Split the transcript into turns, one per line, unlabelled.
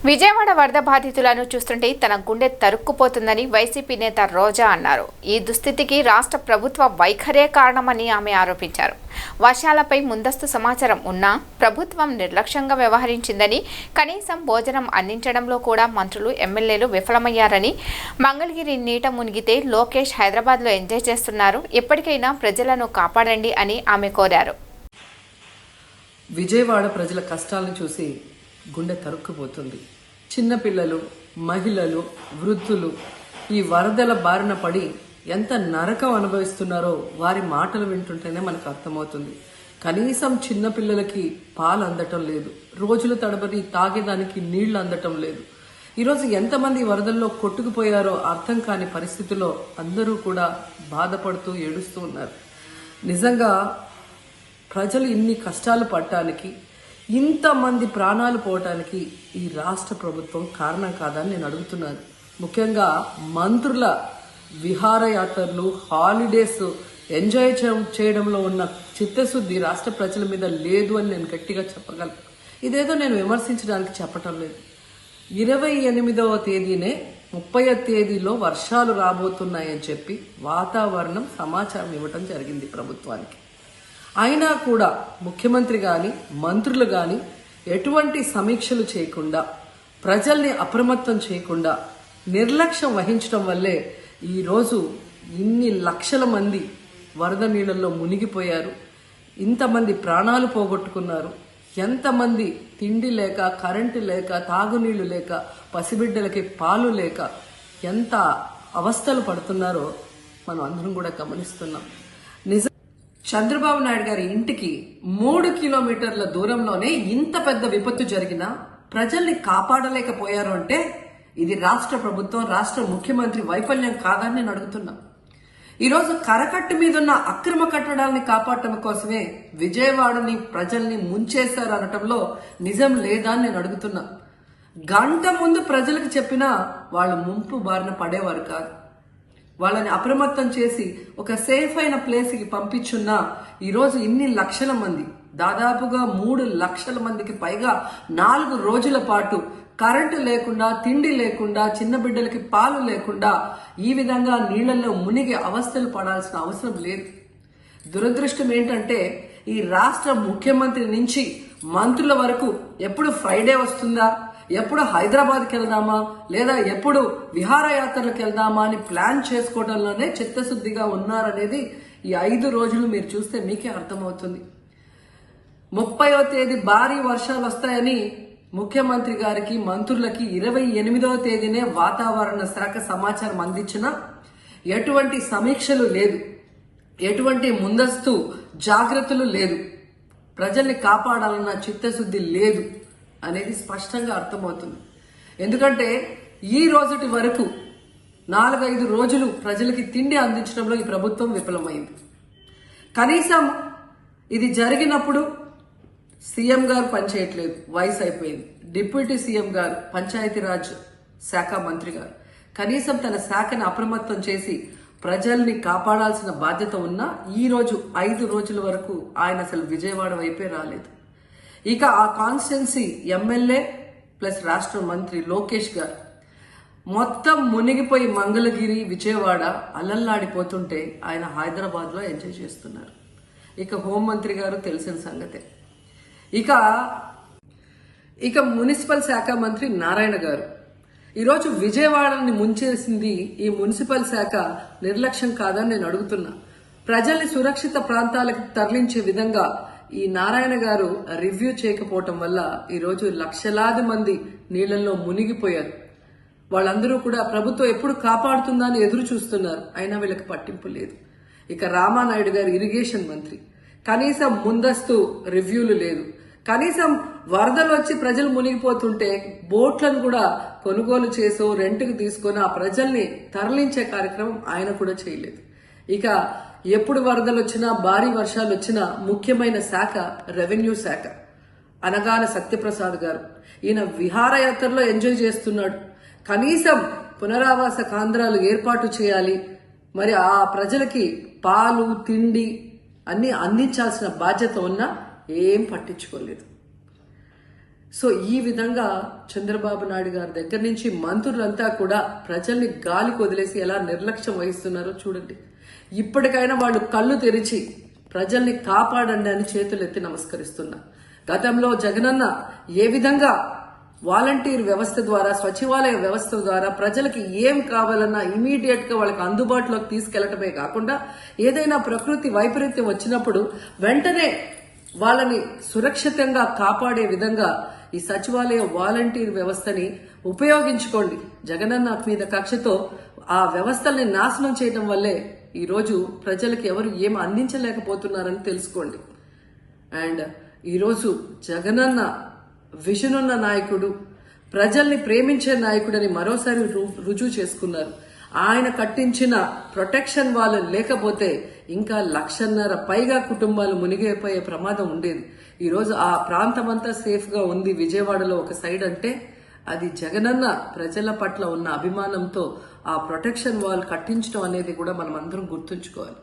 విజయవాడ వరద బాధితులను చూస్తుంటే తన గుండె తరుక్కుపోతుందని వైసీపీ నేత రోజా అన్నారు. ఈ దుస్థితికి రాష్ట్ర ప్రభుత్వ వైఖరే కారణమని ఆమె ఆరోపించారు. వర్షాలపై ముందస్తు సమాచారం ఉన్నా ప్రభుత్వం నిర్లక్ష్యంగా వ్యవహరించిందని, కనీసం భోజనం అందించడంలో కూడా మంత్రులు, ఎమ్మెల్యేలు విఫలమయ్యారని, మంగళగిరి నీట మునిగితే లోకేష్ హైదరాబాద్లో ఎంజాయ్ చేస్తున్నారు, ఎప్పటికైనా ప్రజలను కాపాడండి అని ఆమె కోరారు.
విజయవాడ ప్రజల కష్టాలను చూసి గుండె తరుక్కుపోతుంది. చిన్నపిల్లలు, మహిళలు, వృద్ధులు ఈ వరదల బారిన పడి ఎంత నరకం అనుభవిస్తున్నారో వారి మాటలు వింటుంటేనే మనకు అర్థమవుతుంది. కనీసం చిన్నపిల్లలకి పాలు అందటం లేదు, రోజుల తడబడి తాగేదానికి నీళ్లు అందటం లేదు. ఈరోజు ఎంతమంది వరదల్లో కొట్టుకుపోయారో అర్థం కాని పరిస్థితిలో అందరూ కూడా బాధపడుతూ ఏడుస్తూ ఉన్నారు. నిజంగా ప్రజలు ఇన్ని కష్టాలు పడటానికి, ఇంతమంది ప్రాణాలు పోవటానికి ఈ రాష్ట్ర ప్రభుత్వం కారణం కాదని నేను అడుగుతున్నాను. ముఖ్యంగా మంత్రుల విహారయాత్రలు, హాలిడేస్ ఎంజాయ్ చేయడంలో ఉన్న చిత్తశుద్ధి రాష్ట్ర ప్రజల మీద లేదు అని నేను గట్టిగా చెప్పగలను. ఇదేదో నేను విమర్శించడానికి చెప్పటం లేదు. 28వ తేదీనే 30వ తేదీలో వర్షాలు రాబోతున్నాయని చెప్పి వాతావరణం సమాచారం ఇవ్వటం జరిగింది ప్రభుత్వానికి. అయినా కూడా ముఖ్యమంత్రి కానీ, మంత్రులు కానీ ఎటువంటి సమీక్షలు చేయకుండా, ప్రజల్ని అప్రమత్తం చేయకుండా నిర్లక్ష్యం వహించడం వల్లే ఈరోజు ఇన్ని లక్షల మంది వరద నీళ్ళల్లో మునిగిపోయారు, ఇంతమంది ప్రాణాలు పోగొట్టుకున్నారు. ఎంతమంది తిండి లేక, కరెంటు లేక, తాగునీళ్లు లేక, పసిబిడ్డలకి పాలు లేక ఎంత అవస్థలు పడుతున్నారో మనం అందరం కూడా గమనిస్తున్నాం. చంద్రబాబు నాయుడు గారి ఇంటికి 3 కిలోమీటర్ల దూరంలోనే ఇంత పెద్ద విపత్తు జరిగినా ప్రజల్ని కాపాడలేకపోయారు అంటే ఇది రాష్ట్ర ప్రభుత్వం, రాష్ట్ర ముఖ్యమంత్రి వైఫల్యం కాదని నేను అడుగుతున్నా. ఈరోజు కరకట్టు మీదున్న అక్రమ కట్టడాలని కాపాడటం కోసమే విజయవాడని, ప్రజల్ని ముంచేశారు అనటంలో నిజం లేదా అని నేను అడుగుతున్నా. గంట ముందు ప్రజలకు చెప్పినా వాళ్ళు ముంపు బారిన పడేవారు కాదు. వాళ్ళని అప్రమత్తం చేసి ఒక సేఫ్ అయిన ప్లేస్కి పంపించున్నా ఈరోజు ఇన్ని లక్షల మంది, దాదాపుగా 3 లక్షల మందికి పైగా 4 రోజుల పాటు కరెంటు లేకుండా, తిండి లేకుండా, చిన్న బిడ్డలకి పాలు లేకుండా ఈ విధంగా నీళ్లలో మునిగి అవస్థలు పడాల్సిన అవసరం లేదు. దురదృష్టం ఏంటంటే ఈ రాష్ట్ర ముఖ్యమంత్రి నుంచి మంత్రుల వరకు ఎప్పుడు ఫ్రైడే వస్తుందా, ఎప్పుడు హైదరాబాద్కి వెళ్దామా, లేదా ఎప్పుడు విహారయాత్రలకు వెళ్దామా అని ప్లాన్ చేసుకోవడంలోనే చిత్తశుద్ధిగా ఉన్నారనేది ఈ 5 రోజులు మీరు చూస్తే మీకే అర్థమవుతుంది. 30వ తేదీ భారీ వర్షాలు వస్తాయని ముఖ్యమంత్రి గారికి, మంత్రులకి 28వ తేదీనే వాతావరణ శాఖ సమాచారం అందించినా ఎటువంటి సమీక్షలు లేదు, ఎటువంటి ముందస్తు జాగ్రత్తలు లేదు, ప్రజల్ని కాపాడాలన్న చిత్తశుద్ధి లేదు అనేది స్పష్టంగా అర్థమవుతుంది. ఎందుకంటే ఈ రోజుటి వరకు 4-5 రోజులు ప్రజలకి తిండి అందించడంలో ఈ ప్రభుత్వం విఫలమైంది. కనీసం ఇది జరిగినప్పుడు సీఎం గారు పనిచేయట్లేదు, వయసు అయిపోయింది. డిప్యూటీ సీఎం గారు, పంచాయతీరాజ్ శాఖ మంత్రి గారు కనీసం తన శాఖను అప్రమత్తం చేసి ప్రజల్ని కాపాడాల్సిన బాధ్యత ఉన్నా ఈ రోజు 5 రోజుల వరకు ఆయన అసలు విజయవాడ వైపే రాలేదు. ఇక ఆ కాన్స్టిట్యున్సీ ఎమ్మెల్యే ప్లస్ రాష్ట్ర మంత్రి లోకేష్ గారు మొత్తం మునిగిపోయి మంగళగిరి, విజయవాడ అల్లల్లాడిపోతుంటే ఆయన హైదరాబాద్లో ఎంజాయ్ చేస్తున్నారు. ఇక హోంమంత్రి గారు తెలిసిన సంగతే. ఇక మున్సిపల్ శాఖ మంత్రి నారాయణ గారు ఈరోజు విజయవాడని ముంచేసింది ఈ మున్సిపల్ శాఖ నిర్లక్ష్యం కాదని నేను అడుగుతున్నా. ప్రజల్ని సురక్షిత ప్రాంతాలకు తరలించే విధంగా ఈ నారాయణ గారు రివ్యూ చేయకపోవటం వల్ల ఈరోజు లక్షలాది మంది నీళ్లలో మునిగిపోయారు. వాళ్ళందరూ కూడా ప్రభుత్వం ఎప్పుడు కాపాడుతుందా అని ఎదురు చూస్తున్నారు, అయినా వీళ్ళకి పట్టింపు లేదు. ఇక రామానాయుడు గారు ఇరిగేషన్ మంత్రి, కనీసం ముందస్తు రివ్యూలు లేదు. కనీసం వరదలు వచ్చి ప్రజలు మునిగిపోతుంటే బోట్లను కూడా కొనుగోలు చేసో రెంట్కి తీసుకొని ఆ ప్రజల్ని తరలించే కార్యక్రమం ఆయన కూడా చేయలేదు. ఇక ఎప్పుడు వరదలు వచ్చినా, భారీ వర్షాలు వచ్చినా ముఖ్యమైన శాఖ రెవెన్యూ శాఖ. అనగాన సత్యప్రసాద్ గారు ఈయన విహారయాత్రలో ఎంజాయ్ చేస్తున్నాడు. కనీసం పునరావాస కేంద్రాలు ఏర్పాటు చేయాలి, మరి ఆ ప్రజలకి పాలు, తిండి అన్ని అందించాల్సిన బాధ్యత ఉన్నా ఏం పట్టించుకోలేదు. సో ఈ విధంగా చంద్రబాబు నాయుడు గారి దగ్గర నుంచి మంత్రులంతా కూడా ప్రజల్ని గాలికి వదిలేసి ఎలా నిర్లక్ష్యం వహిస్తున్నారో చూడండి. ఇప్పటికైనా వాళ్ళు కళ్ళు తెరిచి ప్రజల్ని కాపాడండి అని చేతులెత్తి నమస్కరిస్తున్నా. గతంలో జగనన్న ఏ విధంగా వాలంటీర్ వ్యవస్థ ద్వారా, సచివాలయ వ్యవస్థ ద్వారా ప్రజలకి ఏం కావాలన్నా ఇమీడియట్ గా వాళ్ళకి అందుబాటులోకి తీసుకెళ్లటమే కాకుండా ఏదైనా ప్రకృతి వైపరీత్యం వచ్చినప్పుడు వెంటనే వాళ్ళని సురక్షితంగా కాపాడే విధంగా ఈ సచివాలయ వాలంటీర్ వ్యవస్థని ఉపయోగించుకోండి. జగనన్న మీద కక్షతో ఆ వ్యవస్థల్ని నాశనం చేయడం వల్లే ఈ రోజు ప్రజలకు ఎవరు ఏం అందించలేకపోతున్నారని తెలుసుకోండి. అండ్ ఈరోజు జగనన్న విజన్ ఉన్న నాయకుడు, ప్రజల్ని ప్రేమించే నాయకుడని మరోసారి రుజువు చేసుకున్నారు. ఆయన కట్టించిన ప్రొటెక్షన్ వాళ్ళు లేకపోతే ఇంకా 1,50,000 పైగా కుటుంబాలు మునిగిపోయే ప్రమాదం ఉండేది. ఈరోజు ఆ ప్రాంతం అంతా సేఫ్ గా ఉంది విజయవాడలో ఒక సైడ్ అంటే అది జగనన్న ప్రజల పట్ల ఉన్న అభిమానంతో ఆ ప్రొటెక్షన్ వాల్ కట్టించడం అనేది కూడా మనం అందరం గుర్తుంచుకోవాలి.